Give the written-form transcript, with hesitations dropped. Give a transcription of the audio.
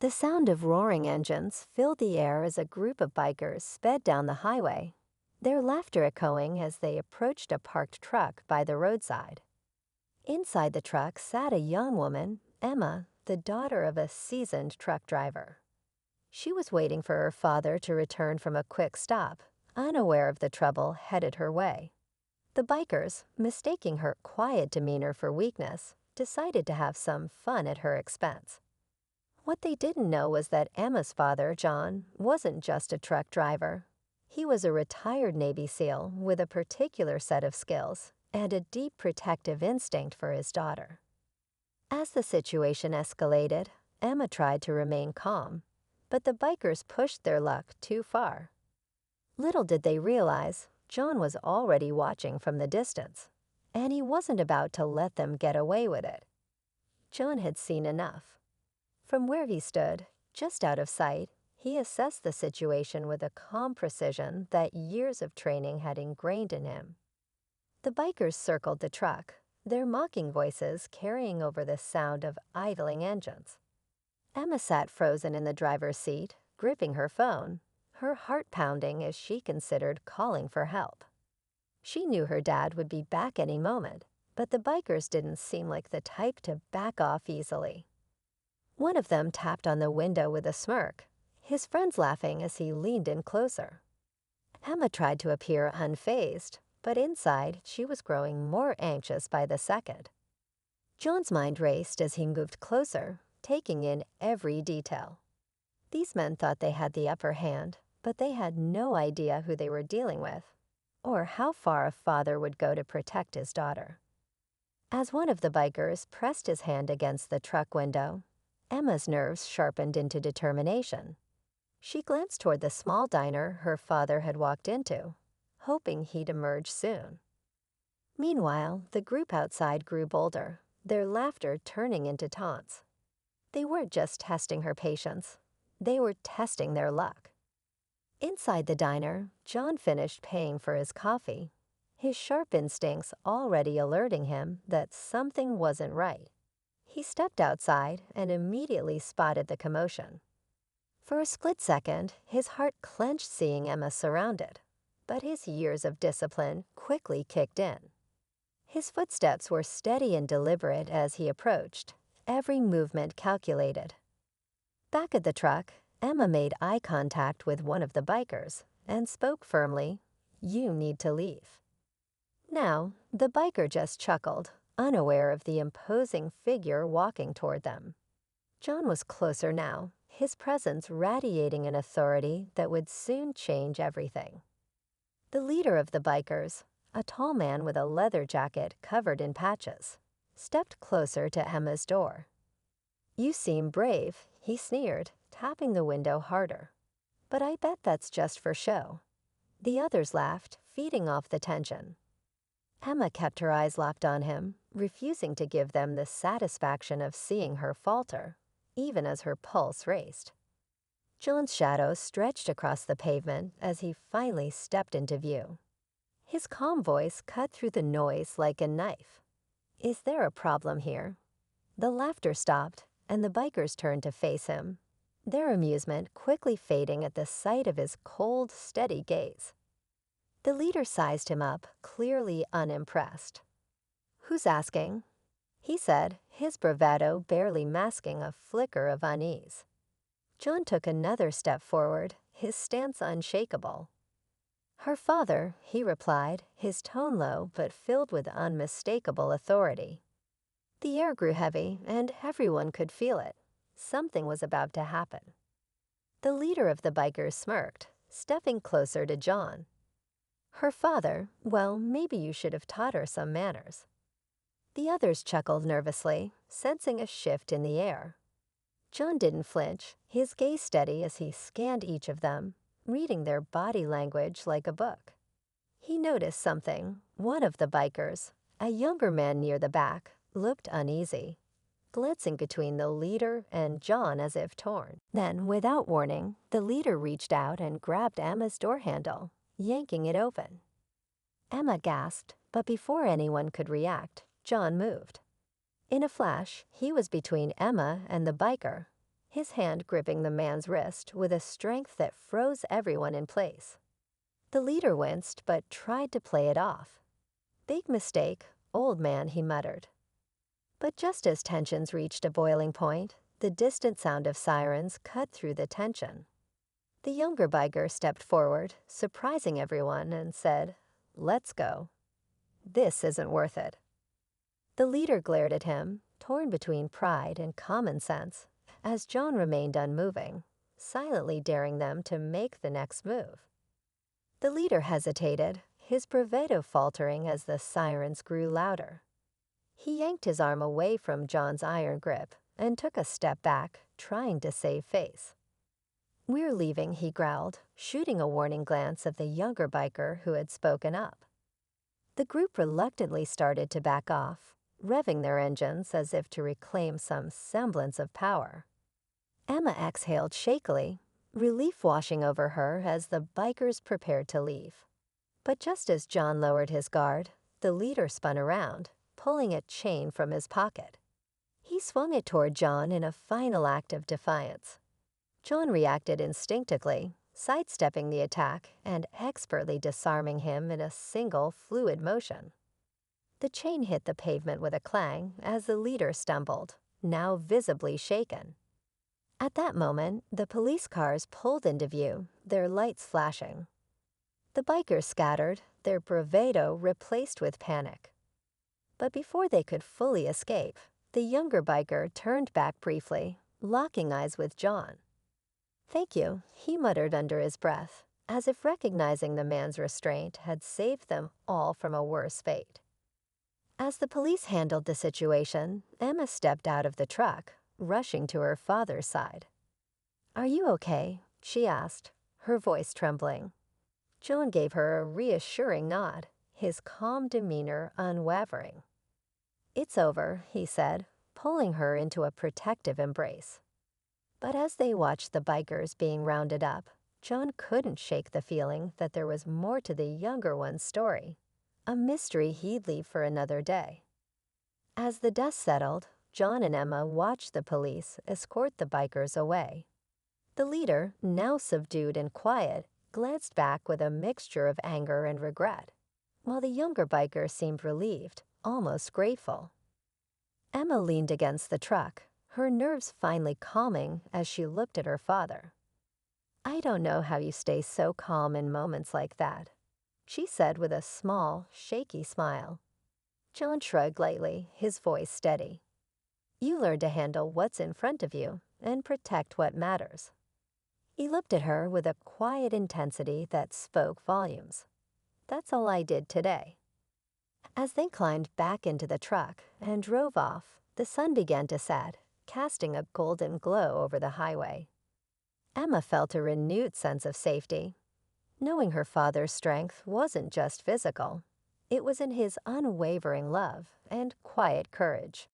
The sound of roaring engines filled the air as a group of bikers sped down the highway, their laughter echoing as they approached a parked truck by the roadside. Inside the truck sat a young woman, Emma, the daughter of a seasoned truck driver. She was waiting for her father to return from a quick stop, unaware of the trouble headed her way. The bikers, mistaking her quiet demeanor for weakness, decided to have some fun at her expense. What they didn't know was that Emma's father, John, wasn't just a truck driver. He was a retired Navy SEAL with a particular set of skills and a deep protective instinct for his daughter. As the situation escalated, Emma tried to remain calm, but the bikers pushed their luck too far. Little did they realize, John was already watching from the distance, and he wasn't about to let them get away with it. John had seen enough. From where he stood, just out of sight, he assessed the situation with a calm precision that years of training had ingrained in him. The bikers circled the truck, their mocking voices carrying over the sound of idling engines. Emma sat frozen in the driver's seat, gripping her phone, her heart pounding as she considered calling for help. She knew her dad would be back any moment, but the bikers didn't seem like the type to back off easily. One of them tapped on the window with a smirk, his friends laughing as he leaned in closer. Emma tried to appear unfazed, but inside she was growing more anxious by the second. John's mind raced as he moved closer, taking in every detail. These men thought they had the upper hand, but they had no idea who they were dealing with, or how far a father would go to protect his daughter. As one of the bikers pressed his hand against the truck window, Emma's nerves sharpened into determination. She glanced toward the small diner her father had walked into, hoping he'd emerge soon. Meanwhile, the group outside grew bolder, their laughter turning into taunts. They weren't just testing her patience. They were testing their luck. Inside the diner, John finished paying for his coffee, his sharp instincts already alerting him that something wasn't right. He stepped outside and immediately spotted the commotion. For a split second, his heart clenched seeing Emma surrounded, but his years of discipline quickly kicked in. His footsteps were steady and deliberate as he approached, every movement calculated. Back at the truck, Emma made eye contact with one of the bikers and spoke firmly, "You need to leave." Now, the biker just chuckled, unaware of the imposing figure walking toward them. John was closer now, his presence radiating an authority that would soon change everything. The leader of the bikers, a tall man with a leather jacket covered in patches, stepped closer to Emma's door. "You seem brave," he sneered, tapping the window harder. "But I bet that's just for show." The others laughed, feeding off the tension. Emma kept her eyes locked on him, refusing to give them the satisfaction of seeing her falter, even as her pulse raced. John's shadow stretched across the pavement as he finally stepped into view. His calm voice cut through the noise like a knife. "Is there a problem here?" The laughter stopped, and the bikers turned to face him, their amusement quickly fading at the sight of his cold, steady gaze. The leader sized him up, clearly unimpressed. "Who's asking?" he said, his bravado barely masking a flicker of unease. John took another step forward, his stance unshakable. "Her father," he replied, his tone low but filled with unmistakable authority. The air grew heavy, and everyone could feel it. Something was about to happen. The leader of the bikers smirked, stepping closer to John. "Her father, well, maybe you should have taught her some manners." The others chuckled nervously, sensing a shift in the air. John didn't flinch, his gaze steady as he scanned each of them, reading their body language like a book. He noticed something. One of the bikers, a younger man near the back, looked uneasy, glancing between the leader and John as if torn. Then, without warning, the leader reached out and grabbed Emma's door handle, yanking it open. Emma gasped, but before anyone could react, John moved. In a flash, he was between Emma and the biker, his hand gripping the man's wrist with a strength that froze everyone in place. The leader winced but tried to play it off. "Big mistake, old man," he muttered. But just as tensions reached a boiling point, the distant sound of sirens cut through the tension. The younger biker stepped forward, surprising everyone, and said, "Let's go. This isn't worth it." The leader glared at him, torn between pride and common sense, as John remained unmoving, silently daring them to make the next move. The leader hesitated, his bravado faltering as the sirens grew louder. He yanked his arm away from John's iron grip and took a step back, trying to save face. "We're leaving," he growled, shooting a warning glance at the younger biker who had spoken up. The group reluctantly started to back off, revving their engines as if to reclaim some semblance of power. Emma exhaled shakily, relief washing over her as the bikers prepared to leave. But just as John lowered his guard, the leader spun around, pulling a chain from his pocket. He swung it toward John in a final act of defiance. John reacted instinctively, sidestepping the attack and expertly disarming him in a single fluid motion. The chain hit the pavement with a clang as the leader stumbled, now visibly shaken. At that moment, the police cars pulled into view, their lights flashing. The bikers scattered, their bravado replaced with panic. But before they could fully escape, the younger biker turned back briefly, locking eyes with John. "Thank you," he muttered under his breath, as if recognizing the man's restraint had saved them all from a worse fate. As the police handled the situation, Emma stepped out of the truck, rushing to her father's side. "Are you okay?" she asked, her voice trembling. John gave her a reassuring nod, his calm demeanor unwavering. "It's over," he said, pulling her into a protective embrace. But as they watched the bikers being rounded up, John couldn't shake the feeling that there was more to the younger one's story, a mystery he'd leave for another day. As the dust settled, John and Emma watched the police escort the bikers away. The leader, now subdued and quiet, glanced back with a mixture of anger and regret, while the younger biker seemed relieved, almost grateful. Emma leaned against the truck, her nerves finally calming as she looked at her father. "I don't know how you stay so calm in moments like that," she said with a small, shaky smile. John shrugged lightly, his voice steady. "You learn to handle what's in front of you and protect what matters." He looked at her with a quiet intensity that spoke volumes. "That's all I did today." As they climbed back into the truck and drove off, the sun began to set, casting a golden glow over the highway. Emma felt a renewed sense of safety. Knowing her father's strength wasn't just physical. It was in his unwavering love and quiet courage.